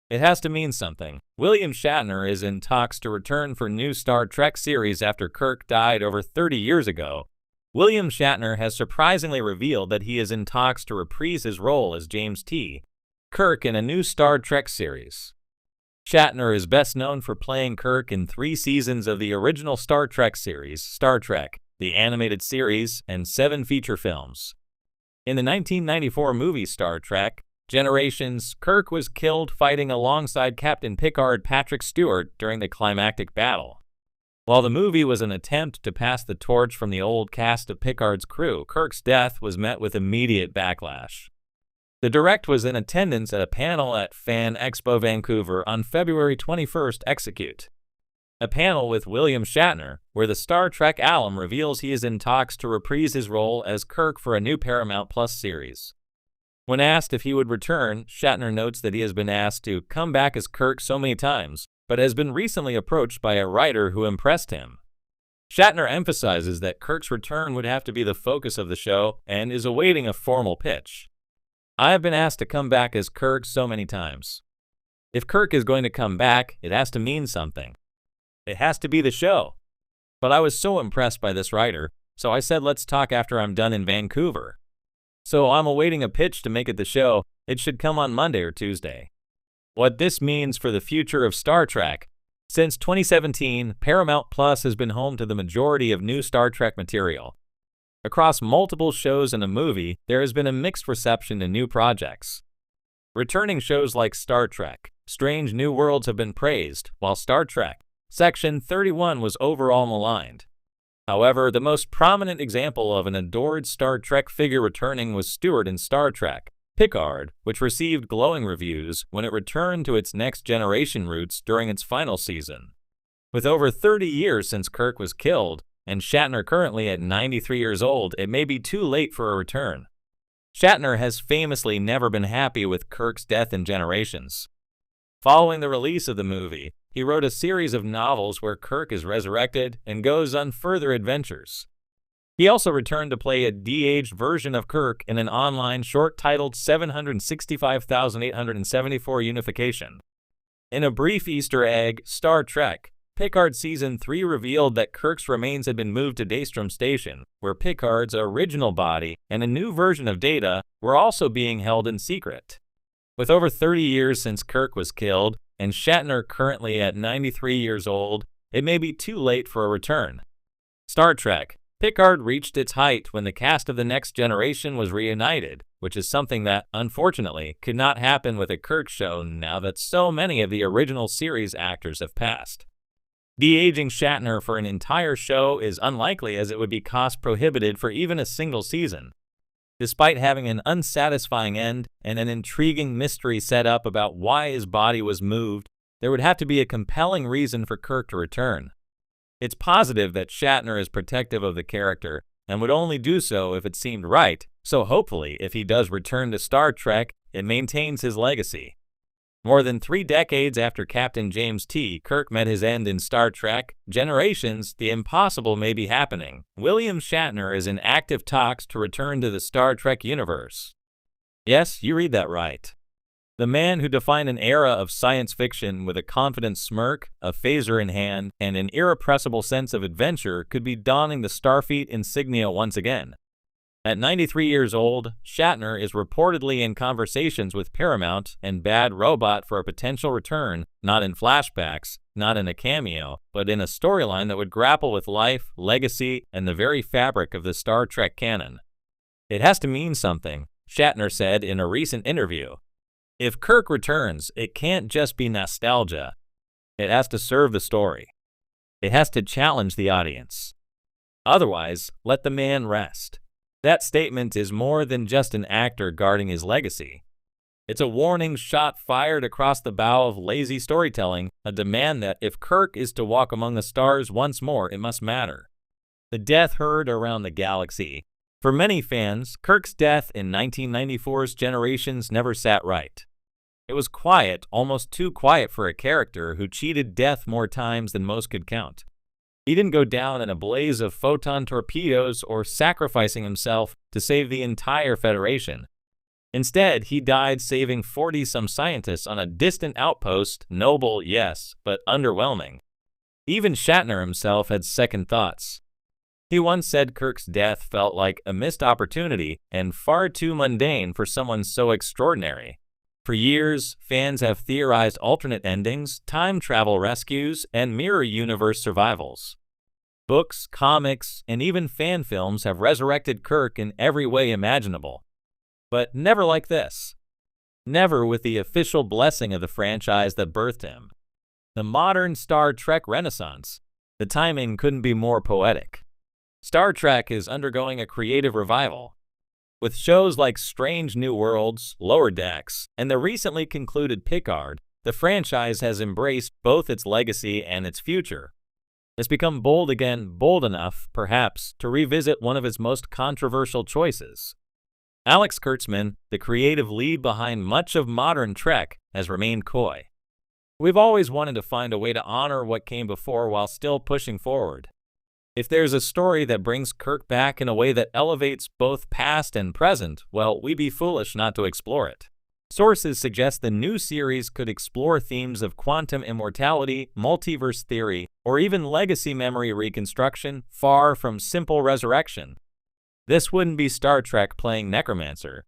It has to mean something. William Shatner is in talks to return for new Star Trek series after Kirk died over 30 years ago. William Shatner has surprisingly revealed that he is in talks to reprise his role as James T. Kirk in a new Star Trek series. Shatner is best known for playing Kirk in 3 seasons of the original Star Trek series, Star Trek, the animated series, and 7 feature films. In the 1994 movie Star Trek Generations, Kirk was killed fighting alongside Captain Picard Patrick Stewart during the climactic battle. While the movie was an attempt to pass the torch from the old cast of Picard's crew, Kirk's death was met with immediate backlash. The director was in attendance at a panel at Fan Expo Vancouver on February 21st. Execute. A panel with William Shatner, where the Star Trek alum reveals he is in talks to reprise his role as Kirk for a new Paramount Plus series. When asked if he would return, Shatner notes that he has been asked to come back as Kirk so many times, but has been recently approached by a writer who impressed him. Shatner emphasizes that Kirk's return would have to be the focus of the show and is awaiting a formal pitch. I have been asked to come back as Kirk so many times. If Kirk is going to come back, it has to mean something. It has to be the show. But I was so impressed by this writer, so I said let's talk after I'm done in Vancouver. So I'm awaiting a pitch to make it the show. It should come on Monday or Tuesday. What this means for the future of Star Trek. Since 2017, Paramount Plus has been home to the majority of new Star Trek material. Across multiple shows and a movie, there has been a mixed reception to new projects. Returning shows like Star Trek Strange New Worlds have been praised, while Star Trek Section 31 was overall maligned. However, the most prominent example of an adored Star Trek figure returning was Stewart in Star Trek Picard, which received glowing reviews when it returned to its Next Generation roots during its final season. With over 30 years since Kirk was killed, and Shatner currently at 93 years old, it may be too late for a return. Shatner has famously never been happy with Kirk's death in Generations. Following the release of the movie, he wrote a series of novels where Kirk is resurrected and goes on further adventures. He also returned to play a de-aged version of Kirk in an online short titled 765,874 Unification. In a brief Easter egg, Star Trek Picard Season 3 revealed that Kirk's remains had been moved to Daystrom Station, where Picard's original body and a new version of Data were also being held in secret. With over 30 years since Kirk was killed, and Shatner currently at 93 years old, it may be too late for a return. Star Trek Picard reached its height when the cast of the Next Generation was reunited, which is something that, unfortunately, could not happen with a Kirk show now that so many of the original series actors have passed. De-aging Shatner for an entire show is unlikely, as it would be cost-prohibitive for even a single season. Despite having an unsatisfying end and an intriguing mystery set up about why his body was moved, there would have to be a compelling reason for Kirk to return. It's positive that Shatner is protective of the character and would only do so if it seemed right, so hopefully if he does return to Star Trek, it maintains his legacy. More than 3 decades after Captain James T. Kirk met his end in Star Trek Generations, the impossible may be happening. William Shatner is in active talks to return to the Star Trek universe. Yes, you read that right. The man who defined an era of science fiction with a confident smirk, a phaser in hand, and an irrepressible sense of adventure could be donning the Starfleet insignia once again. At 93 years old, Shatner is reportedly in conversations with Paramount and Bad Robot for a potential return, not in flashbacks, not in a cameo, but in a storyline that would grapple with life, legacy, and the very fabric of the Star Trek canon. It has to mean something, Shatner said in a recent interview. If Kirk returns, it can't just be nostalgia. It has to serve the story. It has to challenge the audience. Otherwise, let the man rest. That statement is more than just an actor guarding his legacy. It's a warning shot fired across the bow of lazy storytelling, a demand that if Kirk is to walk among the stars once more, it must matter. The death heard around the galaxy. For many fans, Kirk's death in 1994's Generations never sat right. It was quiet, almost too quiet for a character who cheated death more times than most could count. He didn't go down in a blaze of photon torpedoes or sacrificing himself to save the entire Federation. Instead, he died saving 40-some scientists on a distant outpost, noble, yes, but underwhelming. Even Shatner himself had second thoughts. He once said Kirk's death felt like a missed opportunity and far too mundane for someone so extraordinary. For years, fans have theorized alternate endings, time travel rescues, and mirror universe survivals. Books, comics, and even fan films have resurrected Kirk in every way imaginable. But never like this. Never with the official blessing of the franchise that birthed him. The modern Star Trek Renaissance. The timing couldn't be more poetic. Star Trek is undergoing a creative revival. With shows like Strange New Worlds, Lower Decks, and the recently concluded Picard, the franchise has embraced both its legacy and its future. It's become bold again, bold enough, perhaps, to revisit one of its most controversial choices. Alex Kurtzman, the creative lead behind much of modern Trek, has remained coy. We've always wanted to find a way to honor what came before while still pushing forward. If there's a story that brings Kirk back in a way that elevates both past and present, well, we'd be foolish not to explore it. Sources suggest the new series could explore themes of quantum immortality, multiverse theory, or even legacy memory reconstruction, far from simple resurrection. This wouldn't be Star Trek playing necromancer.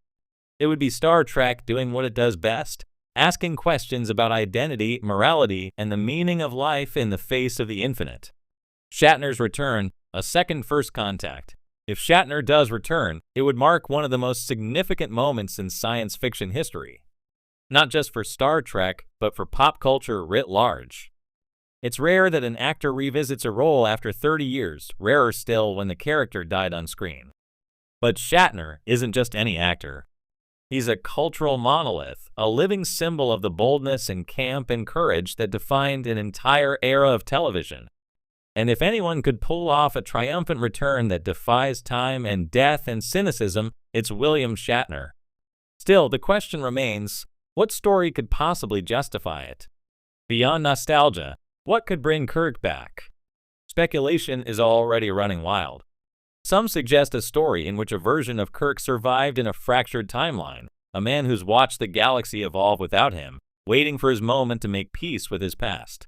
It would be Star Trek doing what it does best, asking questions about identity, morality, and the meaning of life in the face of the infinite. Shatner's return, a second First Contact. If Shatner does return, it would mark one of the most significant moments in science fiction history. Not just for Star Trek, but for pop culture writ large. It's rare that an actor revisits a role after 30 years, rarer still when the character died on screen. But Shatner isn't just any actor. He's a cultural monolith, a living symbol of the boldness and camp and courage that defined an entire era of television. And if anyone could pull off a triumphant return that defies time and death and cynicism, it's William Shatner. Still, the question remains, what story could possibly justify it? Beyond nostalgia, what could bring Kirk back? Speculation is already running wild. Some suggest a story in which a version of Kirk survived in a fractured timeline, a man who's watched the galaxy evolve without him, waiting for his moment to make peace with his past.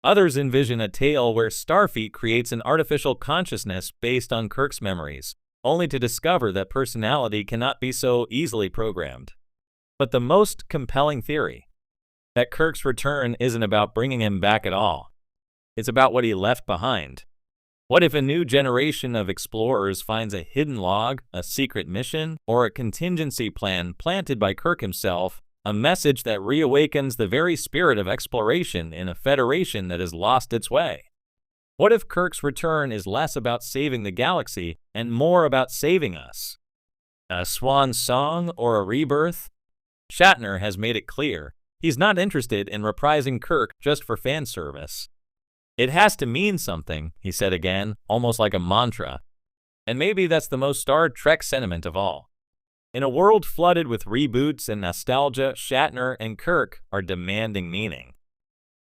Others envision a tale where Starfleet creates an artificial consciousness based on Kirk's memories, only to discover that personality cannot be so easily programmed. But the most compelling theory, that Kirk's return isn't about bringing him back at all. It's about what he left behind. What if a new generation of explorers finds a hidden log, a secret mission, or a contingency plan planted by Kirk himself, a message that reawakens the very spirit of exploration in a federation that has lost its way? What if Kirk's return is less about saving the galaxy and more about saving us? A swan song or a rebirth? Shatner has made it clear he's not interested in reprising Kirk just for fan service. It has to mean something, he said again, almost like a mantra. And maybe that's the most Star Trek sentiment of all. In a world flooded with reboots and nostalgia, Shatner and Kirk are demanding meaning.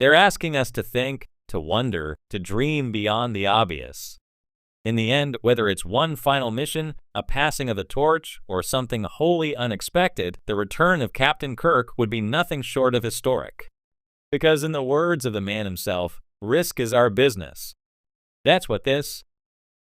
They're asking us to think, to wonder, to dream beyond the obvious. In the end, whether it's one final mission, a passing of the torch, or something wholly unexpected, the return of Captain Kirk would be nothing short of historic. Because in the words of the man himself, risk is our business. That's what this